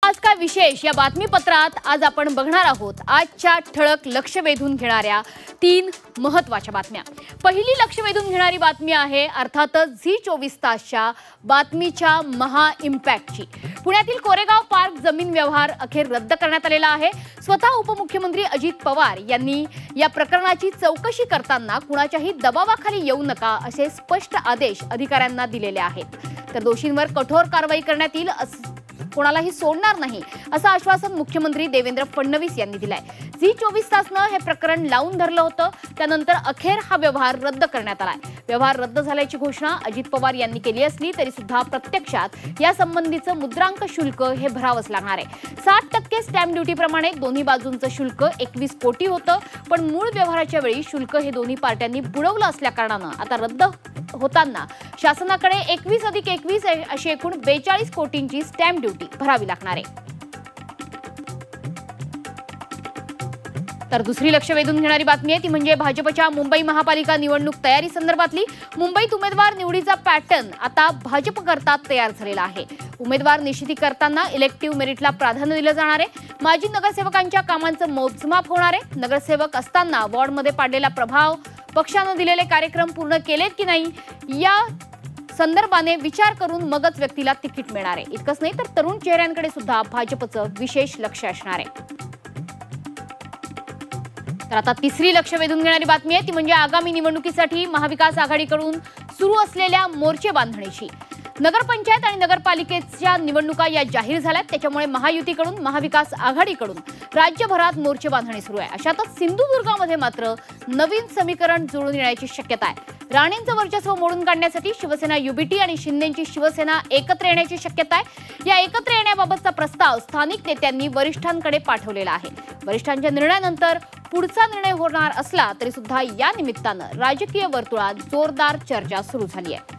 आज काय विशेष या बातमीपत्रात आज आपण बघणार आहोत आजच्या ठळक लक्ष वेधून घेणाऱ्या 3 महत्त्वाच्या बातम्या। पहिली लक्ष वेधून घेणारी बातमी आहे अर्थातच झी24 तासच्या बातमीच्या महा इम्पॅक्टची। पुण्यातील कोरेगाव पार्क जमीन व्यवहार अखेर रद्द करण्यात आलेला आहे। स्वतः उपमुख्यमंत्री अजित पवार यांनी या प्रकरणाची चौकशी करताना कुणाच्याही दबावाखाली येऊ नका असे स्पष्ट आदेश अधिकाऱ्यांना दिलेले आहेत। तर दोषींवर कठोर कारवाई करण्यात येईल, कोणालाही सोडणार नाही असं आश्वासन मुख्यमंत्री देवेंद्र फडणवीस यांनी दिलंय। झी24 तासनं हे प्रकरण लावून धरलं होतं, त्यानंतर अखेर हा व्यवहार रद्द करण्यात आलाय। व्यवहार रद्द झाल्याची घोषणा अजित पवार यांनी केली असली तरी सुद्धा प्रत्यक्षात या संबंधीचं मुद्रांक शुल्क हे भरावंच लागणार आहे। 60% स्टॅम्प ड्युटी प्रमाणे दोन्ही बाजूंचं शुल्क 21 कोटी होतं, पण मूळ व्यवहाराच्या वेळी शुल्क हे दोन्ही पार्ट्यांनी बुडवलं असल्या कारणानं आता रद्द होताना शासनाकडे 21+21 अशी एकूण 42 कोटींची स्टॅम्प ड्युटी भरावी लागणार आहे। तर दुसरी लक्ष वेधून घेणारी बातमी आहे ती म्हणजे भाजपच्या मुंबई महापालिका निवडणूक तयारी संदर्भातली। मुंबईत उमेदवार निवडीचा पॅटर्न आता भाजप करता तयार झालेला आहे। उमेदवार निश्चिती करताना इलेक्टिव्ह मेरिटला प्राधान्य दिलं जाणार आहे। माजी नगरसेवकांच्या कामांचं मोजमाप होणार आहे। नगरसेवक असताना वॉर्डमध्ये पाडलेला प्रभाव, पक्षानं दिलेले कार्यक्रम पूर्ण केलेत की नाही या संदर्भाने विचार करून मगच व्यक्तीला तिकीट मिळणार आहे। इतकंच नाही तर तरुण चेहऱ्यांकडे सुद्धा भाजपचं विशेष लक्ष असणार आहे। तर आता तिसरी लक्ष वेधून घेणारी बातमी आहे ती म्हणजे आगामी निवडणुकीसाठी महाविकास आघाडीकडून सुरू असलेल्या मोर्चे बांधणीची। नगरपंचायत आणि नगरपालिकेच्या निवडणुका या जाहीर झाल्यात, त्याच्यामुळे महायुतीकडून महाविकास आघाडीकडून राज्यभरात मोर्चे बांधणी सुरू आहे। अशातच सिंधुदुर्गामध्ये मात्र नवीन समीकरण जुळून येण्याची शक्यता आहे। राणेंचं वर्चस्व मोडून काढण्यासाठी शिवसेना युबीटी आणि शिंदेची शिवसेना एकत्र येण्याची शक्यता आहे। या एकत्र येण्याबाबतचा प्रस्ताव स्थानिक नेत्यांनी वरिष्ठांकडे पाठवलेला आहे। वरिष्ठांच्या निर्णयानंतर पुढचा निर्णय होणार असला तरी सुद्धा या निमित्तानं राजकीय वर्तुळात जोरदार चर्चा सुरू झाली आहे।